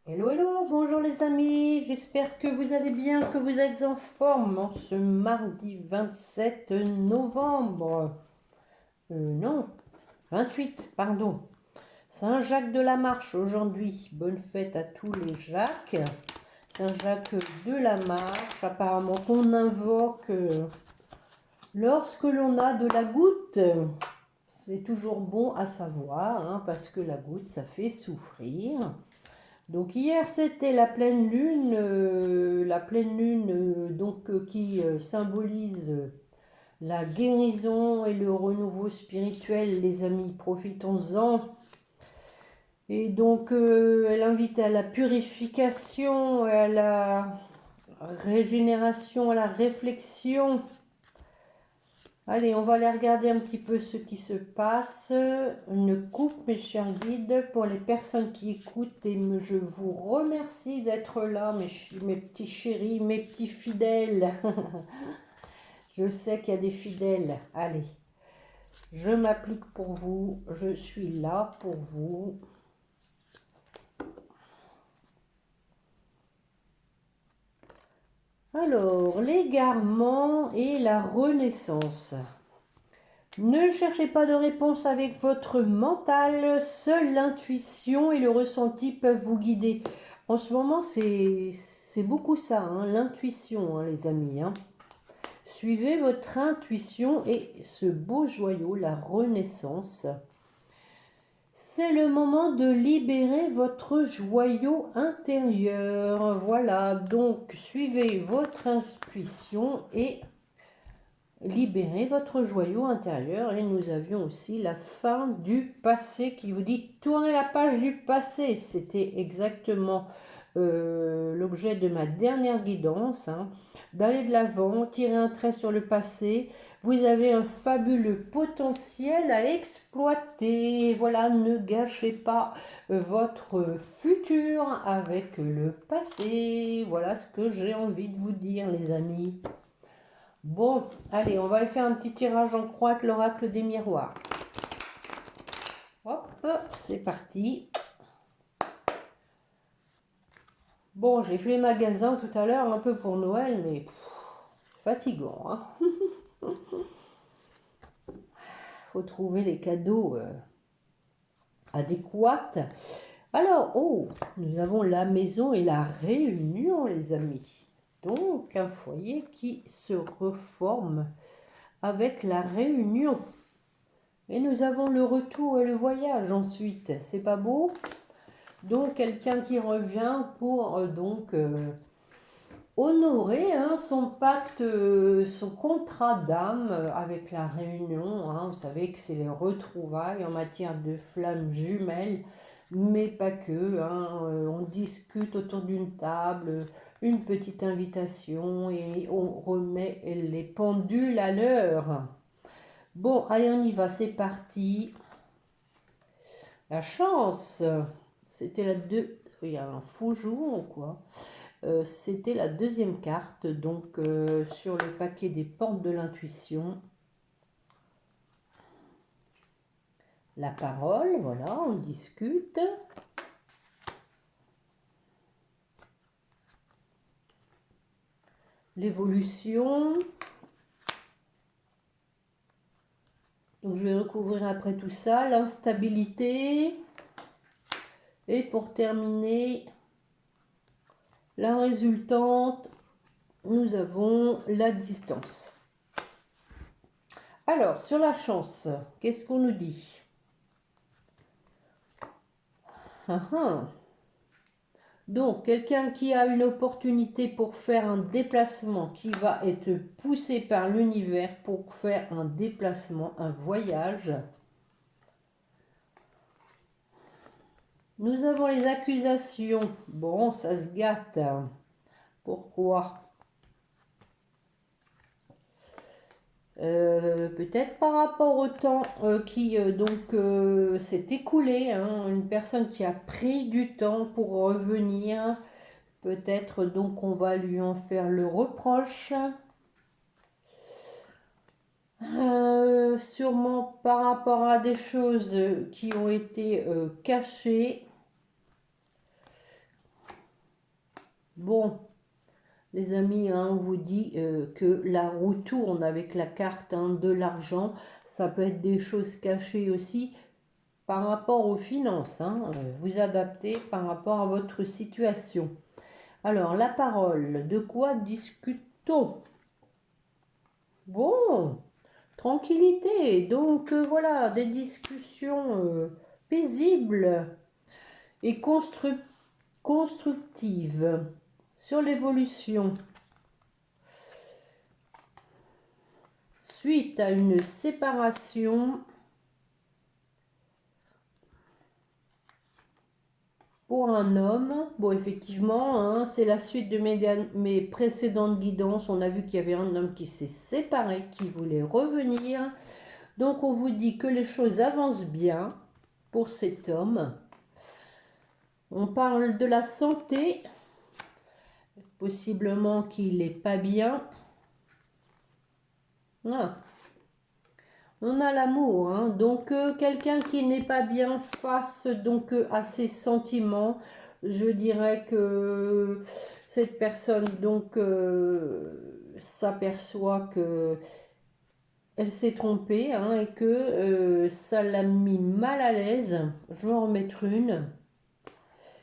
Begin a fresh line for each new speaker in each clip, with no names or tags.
Hello, hello, bonjour les amis, j'espère que vous allez bien, que vous êtes en forme en ce mardi 27 novembre. Non, 28, pardon. Saint-Jacques de la Marche aujourd'hui. Bonne fête à tous les Jacques. Saint-Jacques de la Marche, apparemment qu'on invoque lorsque l'on a de la goutte. C'est toujours bon à savoir, hein, parce que la goutte, ça fait souffrir. Donc hier c'était la pleine lune qui symbolise la guérison et le renouveau spirituel, les amis, profitons-en. Et donc elle invite à la purification, à la régénération, à la réflexion. Allez, on va aller regarder un petit peu ce qui se passe. Une coupe, mes chers guides, pour les personnes qui écoutent. Et je vous remercie d'être là, mes petits chéris, mes petits fidèles. Je sais qu'il y a des fidèles. Allez, je m'applique pour vous. Je suis là pour vous. Alors, l'égarement et la renaissance. Ne cherchez pas de réponse avec votre mental, seule l'intuition et le ressenti peuvent vous guider. En ce moment, c'est beaucoup ça, hein, l'intuition, hein, les amis. Hein. Suivez votre intuition et ce beau joyau, la renaissance. C'est le moment de libérer votre joyau intérieur. Voilà, donc suivez votre intuition et libérez votre joyau intérieur. Et nous avions aussi la fin du passé qui vous dit tournez la page du passé. C'était exactement l'objet de ma dernière guidance, hein. D'aller de l'avant, tirer un trait sur le passé. Vous avez un fabuleux potentiel à exploiter. Voilà, ne gâchez pas votre futur avec le passé. Voilà ce que j'ai envie de vous dire, les amis. Bon, allez, on va faire un petit tirage en croix avec l'oracle des miroirs. Hop, c'est parti. Bon, j'ai fait les magasins tout à l'heure un peu pour Noël, mais fatigant, hein. Faut trouver les cadeaux adéquats. Alors, oh, nous avons la maison et la réunion, les amis. Donc, un foyer qui se reforme avec la réunion. Et nous avons le retour et le voyage ensuite. C'est pas beau? Donc, quelqu'un qui revient pour honorer, hein, son pacte, son contrat d'âme avec la réunion. Hein. Vous savez que c'est les retrouvailles en matière de flammes jumelles, mais pas que. Hein. On discute autour d'une table, une petite invitation et on remet les pendules à l'heure. Bon, allez, on y va, c'est parti. La chance, c'était la deux. Il y a un faux jour ou quoi? C'était la deuxième carte, donc sur le paquet des portes de l'intuition. La parole, voilà, on discute. L'évolution. Donc je vais recouvrir après tout ça. L'instabilité. Et pour terminer, la résultante, nous avons la distance. Alors, sur la chance, qu'est-ce qu'on nous dit? Donc, quelqu'un qui a une opportunité pour faire un déplacement, qui va être poussé par l'univers pour faire un déplacement, un voyage. Nous avons les accusations. Bon, ça se gâte. Pourquoi? Peut-être par rapport au temps qui s'est écoulé, hein, une personne qui a pris du temps pour revenir. Peut-être donc on va lui en faire le reproche. Sûrement par rapport à des choses qui ont été cachées. Bon, les amis, hein, on vous dit que la roue tourne avec la carte, hein, de l'argent. Ça peut être des choses cachées aussi par rapport aux finances, hein. Vous adaptez par rapport à votre situation. Alors, la parole, de quoi discute-t-on? Bon, tranquillité. Donc, voilà, des discussions paisibles et constructives sur l'évolution. Suite à une séparation pour un homme, bon effectivement, hein, c'est la suite de mes précédentes guidances. On a vu qu'il y avait un homme qui s'est séparé, qui voulait revenir. Donc on vous dit que les choses avancent bien pour cet homme. On parle de la santé, possiblement qu'il n'est pas bien. Ah. On a l'amour, hein. Donc quelqu'un qui n'est pas bien face donc à ses sentiments. Je dirais que cette personne donc s'aperçoit que elle s'est trompée, hein, et que ça l'a mis mal à l'aise. Je vais en remettre une.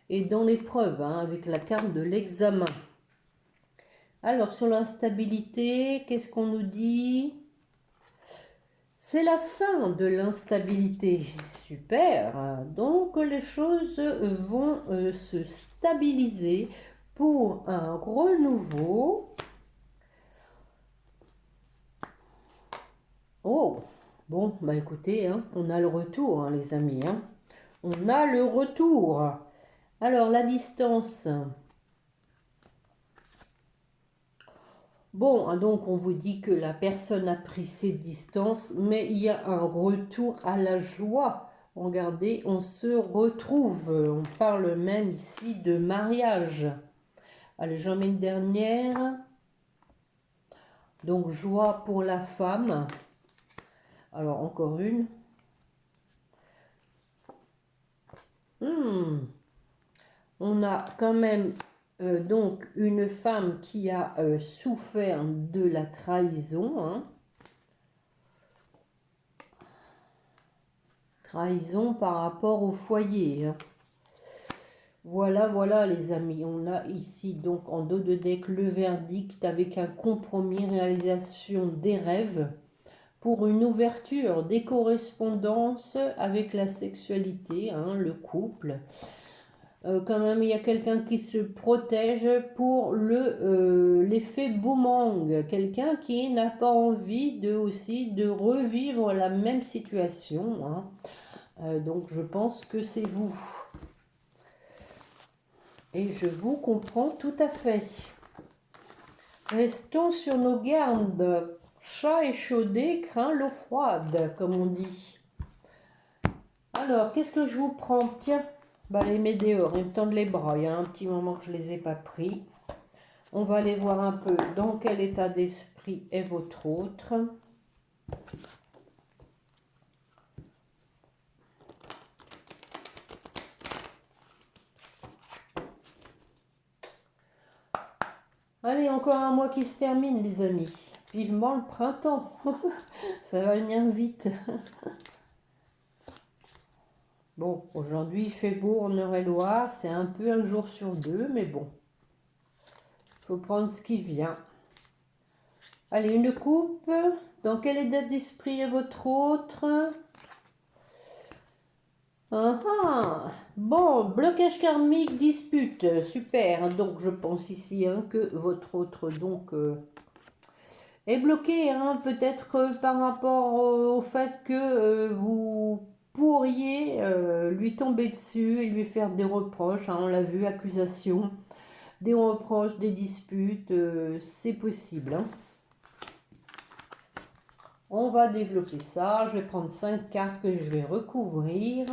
Et dans l'épreuve, hein, avec la carte de l'examen. Alors sur l'instabilité, qu'est-ce qu'on nous dit? C'est la fin de l'instabilité. Super. Donc les choses vont se stabiliser pour un renouveau. Oh, bon, bah écoutez, hein, on a le retour, hein, les amis. Hein. On a le retour. Alors la distance. Bon, hein, donc on vous dit que la personne a pris ses distances, mais il y a un retour à la joie. Regardez, on se retrouve. On parle même ici de mariage. Allez, j'en mets une dernière. Donc, joie pour la femme. Alors, encore une. On a quand même donc une femme qui a souffert de la trahison. Hein. Trahison par rapport au foyer. Hein. Voilà, voilà les amis, on a ici donc en dos de deck le verdict avec un compromis, réalisation des rêves pour une ouverture des correspondances avec la sexualité, hein, le couple. Quand même, il y a quelqu'un qui se protège pour l'effet boomerang, quelqu'un qui n'a pas envie de revivre la même situation. Hein. Donc je pense que c'est vous. Et je vous comprends tout à fait. Restons sur nos gardes. Chat échaudé craint l'eau froide, comme on dit. Alors, qu'est-ce que je vous prends? Tiens, bah les mets dehors, ils me tendent les bras. Il y a un petit moment que je ne les ai pas pris. On va aller voir un peu dans quel état d'esprit est votre autre. Allez, encore un mois qui se termine, les amis. Vivement le printemps. Ça va venir vite. Bon, aujourd'hui il fait beau en Eure-et-Loire. C'est un peu un jour sur deux, mais bon. Il faut prendre ce qui vient. Allez, une coupe. Dans quel état d'esprit est votre autre? Bon, blocage karmique, dispute, super. Donc je pense ici, hein, que votre autre donc est bloqué, hein, peut-être par rapport au fait que vous pourriez lui tomber dessus et lui faire des reproches. Hein, on l'a vu, accusation, des reproches, des disputes, c'est possible. Hein. On va développer ça. Je vais prendre 5 cartes que je vais recouvrir.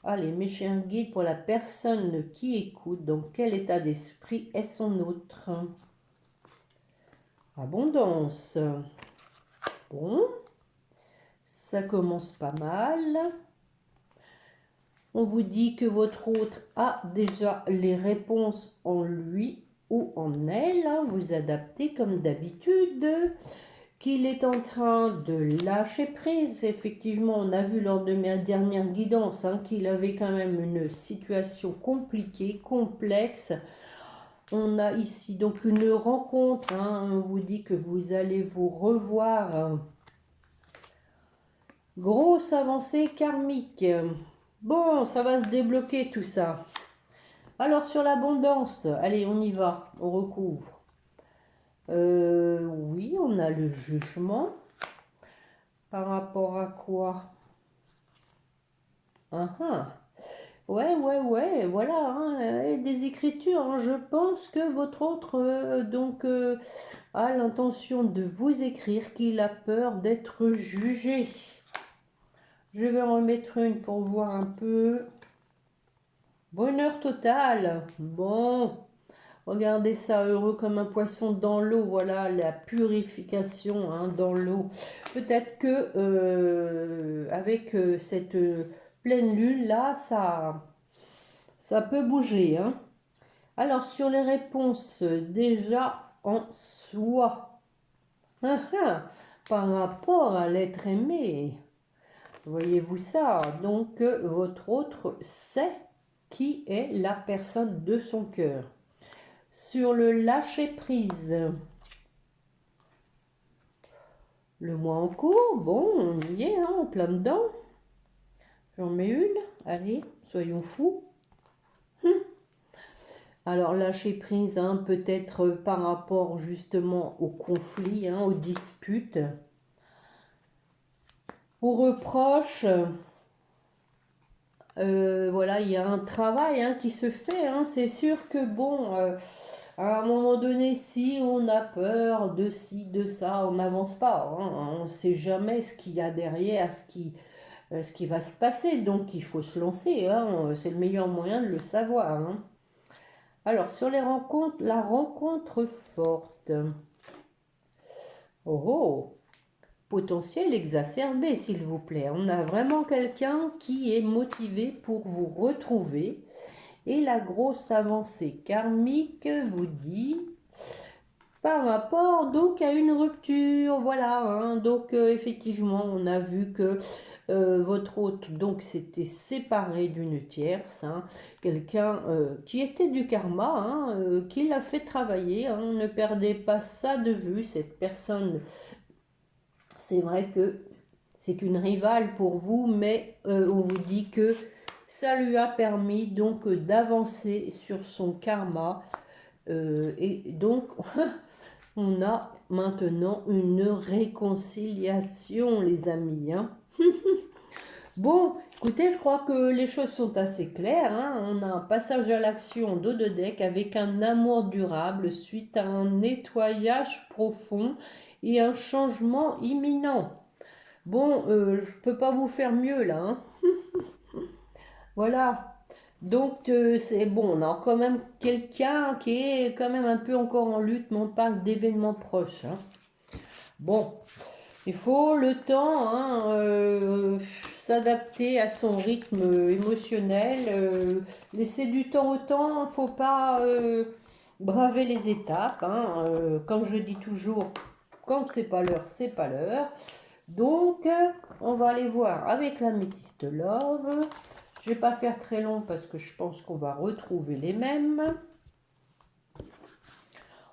Allez, mes chers guides, pour la personne qui écoute, dans quel état d'esprit est son autre? Abondance. Bon, ça commence pas mal. On vous dit que votre autre a déjà les réponses en lui ou en elle. Hein, vous adaptez comme d'habitude. Qu'il est en train de lâcher prise. Effectivement, on a vu lors de mes dernières guidances hein, qu'il avait quand même une situation compliquée, complexe. On a ici donc une rencontre. Hein, on vous dit que vous allez vous revoir. Grosse avancée karmique. Bon, ça va se débloquer tout ça. Alors sur l'abondance, allez, on y va, on recouvre. Oui, on a le jugement. Par rapport à quoi? Ouais, voilà, hein, et des écritures. Hein, je pense que votre autre a l'intention de vous écrire qu'il a peur d'être jugé. Je vais en remettre une pour voir un peu. Bonheur total. Bon, regardez ça, heureux comme un poisson dans l'eau. Voilà la purification hein, dans l'eau. Peut-être que avec cette pleine lune là, ça peut bouger. Hein. Alors sur les réponses, déjà en soi, par rapport à l'être aimé, voyez-vous ça? Donc votre autre sait qui est la personne de son cœur. Sur le lâcher prise, le mois en cours, bon, on y est, hein, en plein dedans. J'en mets une, allez, soyons fous. Alors lâcher prise, hein, peut-être par rapport justement au conflit, hein, aux disputes, aux reproches. Voilà, il y a un travail hein, qui se fait. Hein. C'est sûr que bon, à un moment donné, si on a peur de ci, de ça, on n'avance pas. Hein. On ne sait jamais ce qu'il y a derrière, ce qui va se passer. Donc il faut se lancer. Hein. C'est le meilleur moyen de le savoir. Hein. Alors sur les rencontres, la rencontre forte. Oh oh, potentiel exacerbé, s'il vous plaît. On a vraiment quelqu'un qui est motivé pour vous retrouver. Et la grosse avancée karmique vous dit par rapport donc à une rupture. Voilà, hein, donc effectivement, on a vu que votre hôte donc s'était séparé d'une tierce, hein, quelqu'un qui était du karma, hein, qui l'a fait travailler. Hein, ne perdez pas ça de vue, cette personne. C'est vrai que c'est une rivale pour vous, mais on vous dit que ça lui a permis donc d'avancer sur son karma. Et donc, on a maintenant une réconciliation, les amis. Hein. Bon, écoutez, je crois que les choses sont assez claires. Hein. On a un passage à l'action dos de deck avec un amour durable suite à un nettoyage profond et un changement imminent. Bon, je peux pas vous faire mieux là. Hein. Voilà. Donc c'est bon, on a quand même quelqu'un qui est quand même un peu encore en lutte, mais on parle d'événements proches. Hein. Bon, il faut le temps, hein, s'adapter à son rythme émotionnel, laisser du temps au temps, faut pas braver les étapes. Hein, comme je dis toujours, quand c'est pas l'heure, c'est pas l'heure. Donc, on va aller voir avec l'améthyste love. Je ne vais pas faire très long parce que je pense qu'on va retrouver les mêmes.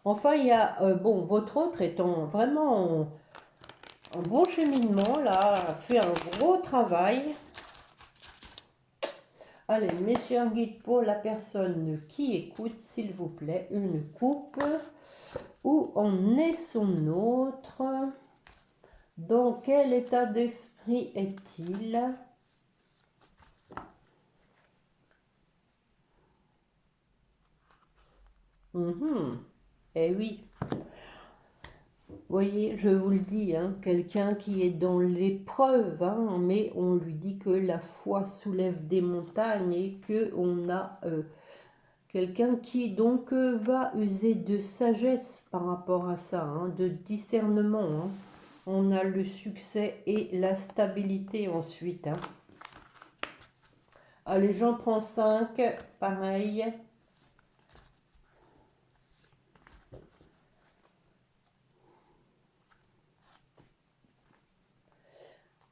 Enfin, il y a, bon, votre autre étant vraiment en bon cheminement, là, a fait un gros travail. Allez, mes chers guides, pour la personne qui écoute, s'il vous plaît, une coupe. Où en est son autre? Dans quel état d'esprit est-il? Eh oui, voyez, je vous le dis, hein, quelqu'un qui est dans l'épreuve, hein, mais on lui dit que la foi soulève des montagnes et que on a quelqu'un qui donc va user de sagesse par rapport à ça, hein, de discernement. Hein. On a le succès et la stabilité ensuite. Hein. Allez, j'en prends 5, pareil.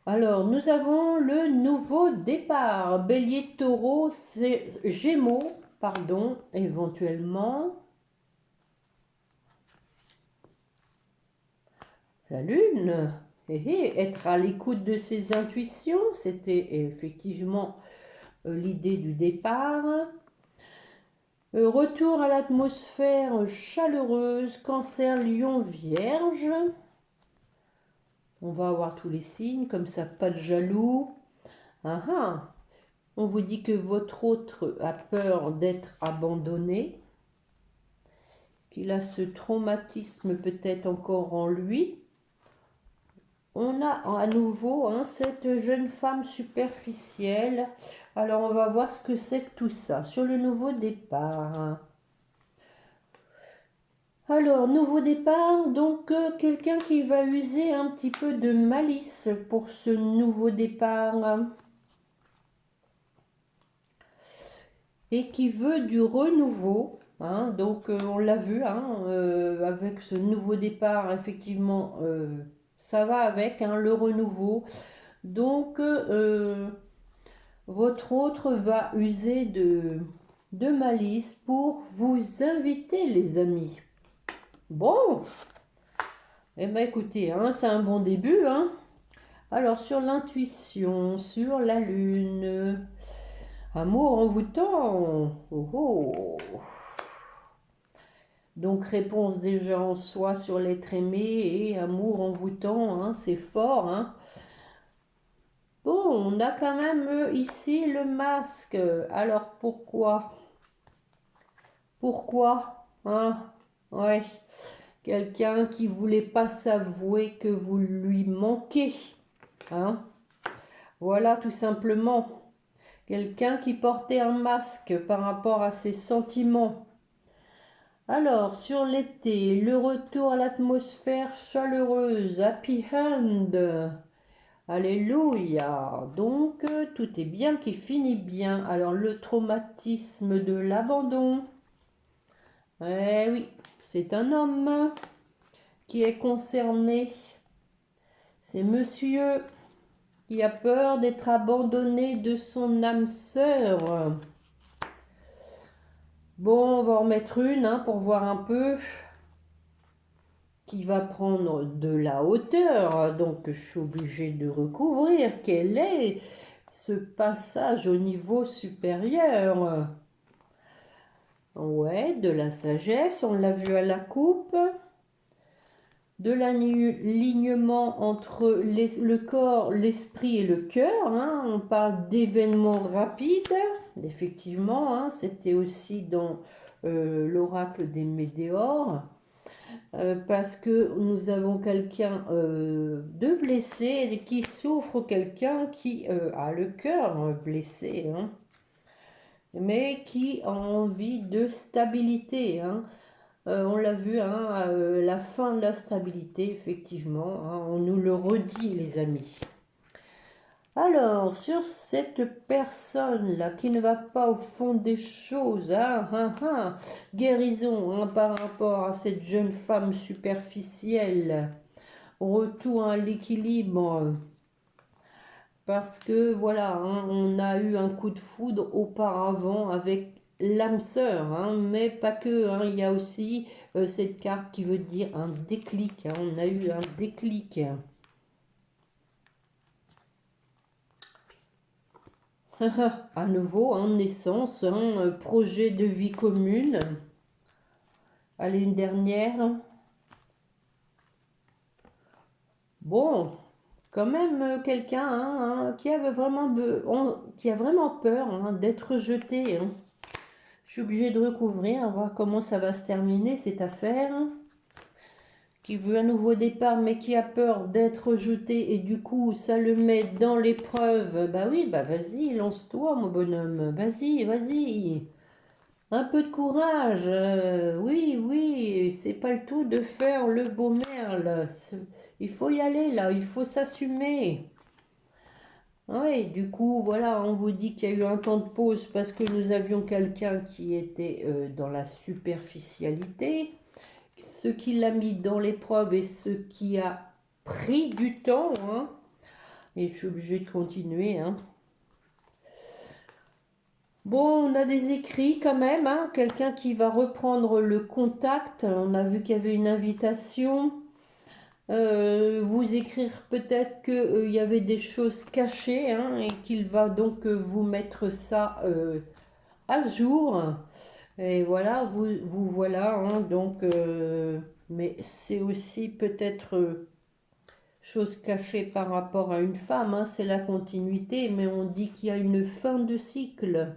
Alors, nous avons le nouveau départ. Bélier, taureau, gémeaux, pardon, éventuellement. La lune, être à l'écoute de ses intuitions, c'était effectivement l'idée du départ. Retour à l'atmosphère chaleureuse, cancer, lion, vierge. On va avoir tous les signes, comme ça, pas de jaloux. Ah ah. On vous dit que votre autre a peur d'être abandonné, qu'il a ce traumatisme peut-être encore en lui. On a à nouveau cette jeune femme superficielle. Alors on va voir ce que c'est que tout ça sur le nouveau départ. Alors, nouveau départ, donc quelqu'un qui va user un petit peu de malice pour ce nouveau départ. Et qui veut du renouveau. Donc on l'a vu, avec ce nouveau départ, effectivement, ça va avec le renouveau. Donc votre autre va user de malice pour vous inviter, les amis. Bon, eh bien écoutez, c'est un bon début. Alors sur l'intuition, sur la lune, amour envoûtant. Oh, oh. Donc réponse déjà en soi sur l'être aimé et amour envoûtant, c'est fort. Bon, on a quand même ici le masque. Alors pourquoi? Pourquoi? Ouais. Quelqu'un qui voulait pas s'avouer que vous lui manquez. Voilà, tout simplement. Quelqu'un qui portait un masque par rapport à ses sentiments. Alors, sur l'été, le retour à l'atmosphère chaleureuse, happy end. Alléluia. Donc, tout est bien qui finit bien. Alors, le traumatisme de l'abandon. Eh oui, c'est un homme qui est concerné. C'est monsieur qui a peur d'être abandonné de son âme sœur. Bon, on va en mettre une pour voir un peu. Qui va prendre de la hauteur. Donc, je suis obligée de recouvrir. Quel est ce passage au niveau supérieur? Ouais, de la sagesse, on l'a vu à la coupe. De l'alignement entre le corps, l'esprit et le cœur. On parle d'événements rapides. Effectivement, c'était aussi dans l'oracle des météores. Parce que nous avons quelqu'un de blessé et qui souffre, quelqu'un qui a le cœur blessé, mais qui a envie de stabilité. On l'a vu, la fin de la stabilité, effectivement, on nous le redit, les amis. Alors, sur cette personne-là qui ne va pas au fond des choses, guérison par rapport à cette jeune femme superficielle, retour à l'équilibre, parce que voilà, on a eu un coup de foudre auparavant avec l'âme sœur, mais pas que, il y a aussi cette carte qui veut dire un déclic, on a eu un déclic. À nouveau, naissance, projet de vie commune. Allez, une dernière. Bon, quand même quelqu'un qui avait vraiment qui a vraiment peur d'être jeté. Je suis obligée de recouvrir, voir comment ça va se terminer cette affaire. Qui veut un nouveau départ mais qui a peur d'être jeté et du coup ça le met dans l'épreuve. Bah oui, bah vas-y, lance-toi mon bonhomme, vas-y, vas-y. Un peu de courage, oui, oui, c'est pas le tout de faire le beau merle. Il faut y aller là, il faut s'assumer. Oui, du coup, voilà, on vous dit qu'il y a eu un temps de pause parce que nous avions quelqu'un qui était dans la superficialité, ce qui l'a mis dans l'épreuve et ce qui a pris du temps, hein. Et je suis obligée de continuer, hein. Bon, on a des écrits quand même, hein, quelqu'un qui va reprendre le contact. On a vu qu'il y avait une invitation. Vous écrire peut-être qu'il y avait des choses cachées, hein, et qu'il va donc vous mettre ça à jour. Et voilà, vous voilà, hein, donc, mais c'est aussi peut-être chose cachée par rapport à une femme, hein, c'est la continuité, mais on dit qu'il y a une fin de cycle.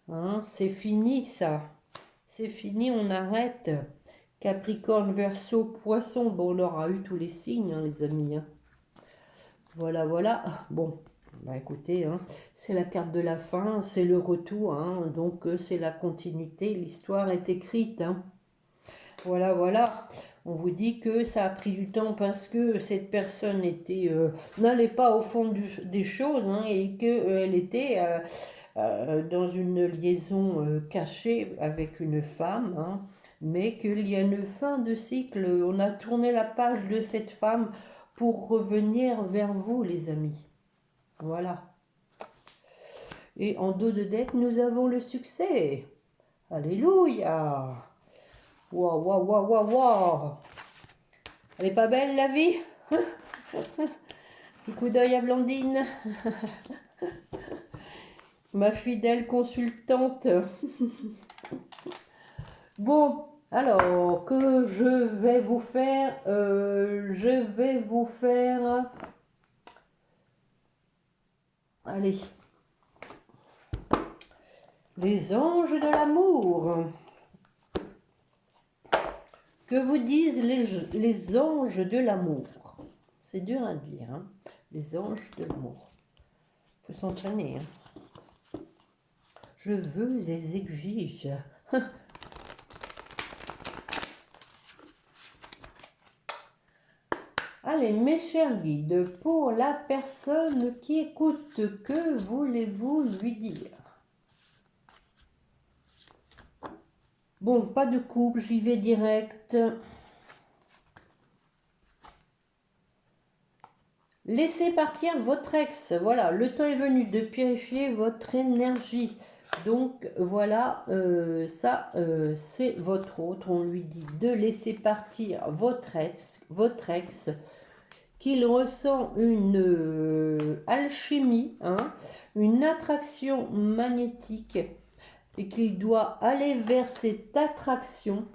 Hein, c'est fini ça. C'est fini, on arrête. Capricorne, Verseau, Poisson. Bon, on aura eu tous les signes, hein, les amis, hein. Voilà, voilà. Bon, bah écoutez, hein, c'est la carte de la fin, c'est le retour, hein, donc c'est la continuité. L'histoire est écrite, hein. Voilà, voilà. On vous dit que ça a pris du temps parce que cette personne n'allait pas au fond des choses, hein, et qu'elle était dans une liaison cachée avec une femme, hein, mais qu'il y a une fin de cycle. On a tourné la page de cette femme pour revenir vers vous, les amis. Voilà. Et en dos de deck, nous avons le succès. Alléluia. Waouh, waouh, waouh, waouh, waouh. Elle est pas belle, la vie? Petit coup d'œil à Blandine. Ma fidèle consultante. Bon, alors, que je vais vous faire, allez, les anges de l'amour. Que vous disent les anges de l'amour? C'est dur à dire, hein, les anges de l'amour. Il faut s'entraîner, hein. Je veux et exige. Allez, mes chers guides, pour la personne qui écoute, que voulez-vous lui dire? Bon, pas de couple, j'y vais direct. Laissez partir votre ex. Voilà, le temps est venu de purifier votre énergie. Donc voilà, ça c'est votre autre. On lui dit de laisser partir votre ex, qu'il ressent une alchimie, hein, une attraction magnétique, et qu'il doit aller vers cette attraction,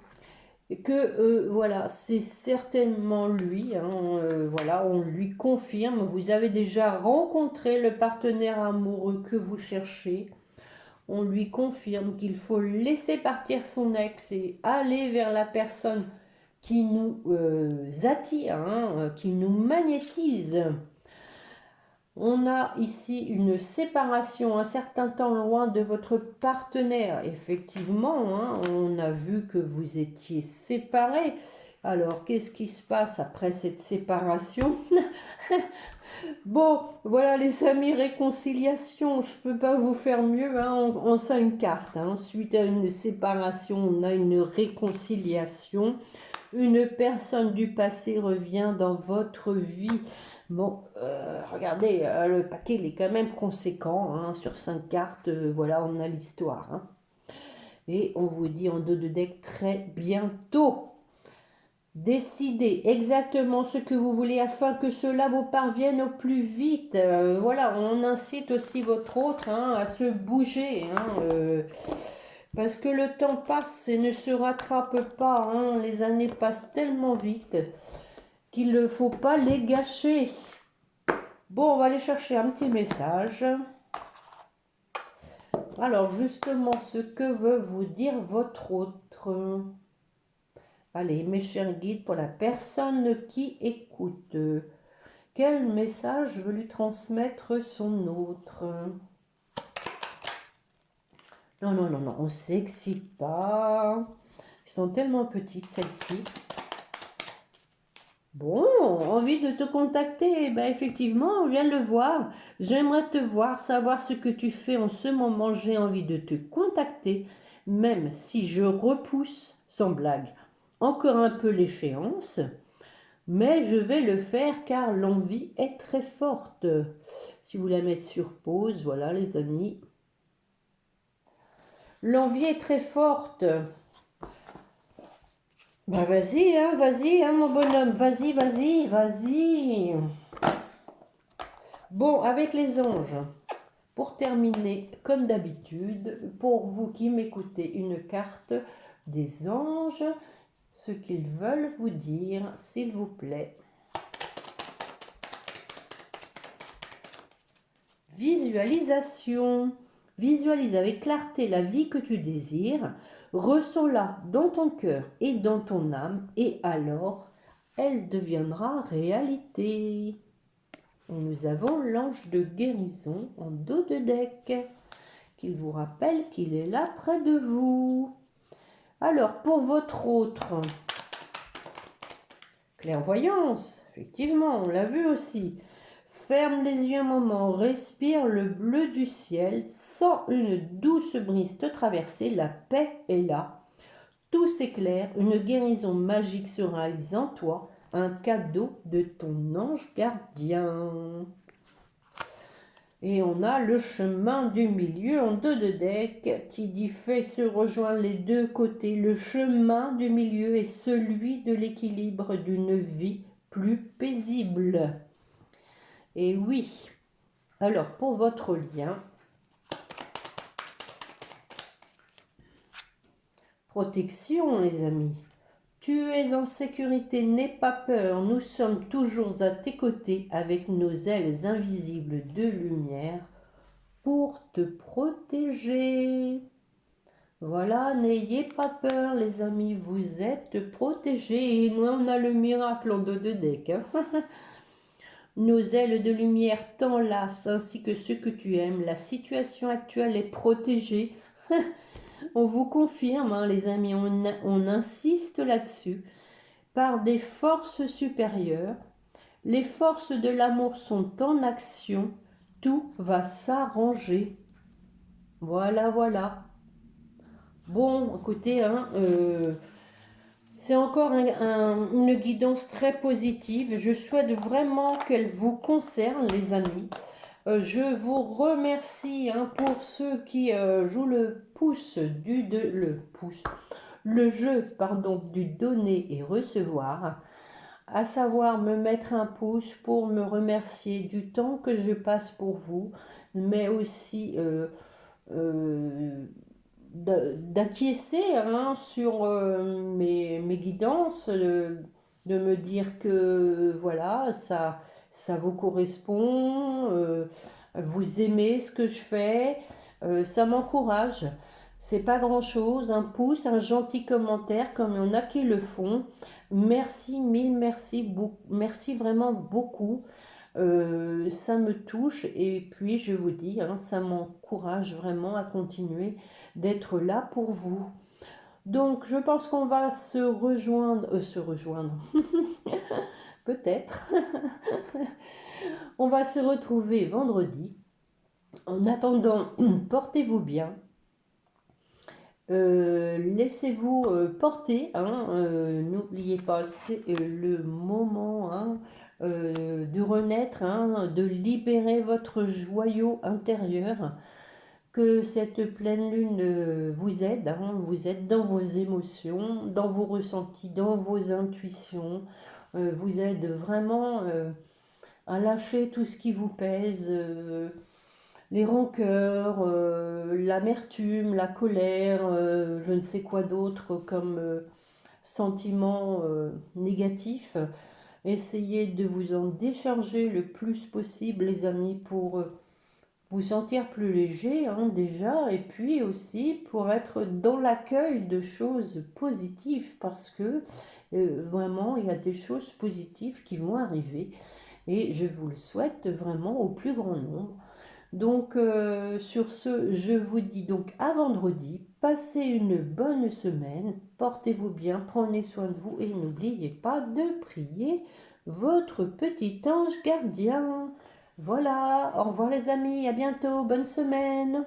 et que voilà, c'est certainement lui, hein, voilà, on lui confirme, vous avez déjà rencontré le partenaire amoureux que vous cherchez, on lui confirme qu'il faut laisser partir son ex et aller vers la personne qui nous attire, hein, qui nous magnétise. On a ici une séparation, un certain temps loin de votre partenaire. Effectivement, hein, on a vu que vous étiez séparés. Alors, qu'est-ce qui se passe après cette séparation? Bon, voilà les amis, réconciliation. Je ne peux pas vous faire mieux, hein, en 5 cartes, hein. Suite à une séparation, on a une réconciliation. Une personne du passé revient dans votre vie. Bon, regardez, le paquet il est quand même conséquent, hein, sur 5 cartes, voilà, on a l'histoire, hein. Et on vous dit en dos de deck très bientôt. Décidez exactement ce que vous voulez afin que cela vous parvienne au plus vite. Voilà, on incite aussi votre autre, hein, à se bouger, hein, parce que le temps passe et ne se rattrape pas, hein. Les années passent tellement vite qu'il ne faut pas les gâcher. Bon, on va aller chercher un petit message. Alors, justement, ce que veut vous dire votre autre? Allez, mes chers guides, pour la personne qui écoute, quel message veut lui transmettre son autre? Non, non, non, non, on ne s'excite pas. Ils sont tellement petites, celles-ci. Bon, envie de te contacter, ben effectivement, on vient de le voir. J'aimerais te voir, savoir ce que tu fais en ce moment. J'ai envie de te contacter, même si je repousse, sans blague, encore un peu l'échéance. Mais je vais le faire car l'envie est très forte. Si vous la mettez sur pause, voilà les amis. L'envie est très forte. Bah vas-y, hein, mon bonhomme, vas-y, vas-y, vas-y. Bon, avec les anges, pour terminer, comme d'habitude, pour vous qui m'écoutez, une carte des anges, ce qu'ils veulent vous dire, s'il vous plaît. Visualisation. Visualise avec clarté la vie que tu désires, ressens-la dans ton cœur et dans ton âme, et alors elle deviendra réalité. Et nous avons l'ange de guérison en dos de deck, qu'il vous rappelle qu'il est là près de vous. Alors, pour votre autre clairvoyance, effectivement, on l'a vu aussi. Ferme les yeux un moment, respire le bleu du ciel, sens une douce brise te traverser, la paix est là. Tout s'éclaire, une guérison magique se réalise en toi, un cadeau de ton ange gardien. Et on a le chemin du milieu en dos de deck qui dit fait se rejoindre les deux côtés. Le chemin du milieu est celui de l'équilibre d'une vie plus paisible. Et oui, alors pour votre lien, protection les amis. Tu es en sécurité, n'aie pas peur, nous sommes toujours à tes côtés avec nos ailes invisibles de lumière pour te protéger. Voilà, n'ayez pas peur les amis, vous êtes protégés et nous on a le miracle en dos de deck. Hein. Nos ailes de lumière t'enlacent ainsi que ceux que tu aimes, la situation actuelle est protégée. On vous confirme hein, les amis, on insiste là-dessus, par des forces supérieures. Les forces de l'amour sont en action, tout va s'arranger. Voilà, voilà. Bon, écoutez, hein, c'est encore une guidance très positive. Je souhaite vraiment qu'elle vous concerne, les amis. Je vous remercie hein, pour ceux qui jouent le jeu pardon, du donner et recevoir, à savoir me mettre un pouce pour me remercier du temps que je passe pour vous, mais aussi d'acquiescer hein, sur mes guidances, de me dire que voilà, ça vous correspond, vous aimez ce que je fais, ça m'encourage. C'est pas grand chose, un pouce, un gentil commentaire, comme il y en a qui le font. Merci, mille merci, merci vraiment beaucoup. Ça me touche et puis je vous dis, hein, ça m'encourage vraiment à continuer d'être là pour vous. Donc je pense qu'on va se rejoindre, peut-être. On va se retrouver vendredi. En attendant, portez-vous bien. Laissez-vous porter, hein, n'oubliez pas, c'est le moment hein, de renaître, hein, de libérer votre joyau intérieur, que cette pleine lune vous aide, hein, vous aide dans vos émotions, dans vos ressentis, dans vos intuitions, vous aide vraiment à lâcher tout ce qui vous pèse, les rancœurs, l'amertume, la colère, je ne sais quoi d'autre comme sentiments négatifs. Essayez de vous en décharger le plus possible, les amis, pour vous sentir plus léger hein, déjà, et puis aussi pour être dans l'accueil de choses positives, parce que vraiment, il y a des choses positives qui vont arriver, et je vous le souhaite vraiment au plus grand nombre. Donc sur ce, je vous dis donc à vendredi Passez une bonne semaine, portez-vous bien, prenez soin de vous et n'oubliez pas de prier votre petit ange gardien. Voilà, au revoir les amis, à bientôt, bonne semaine.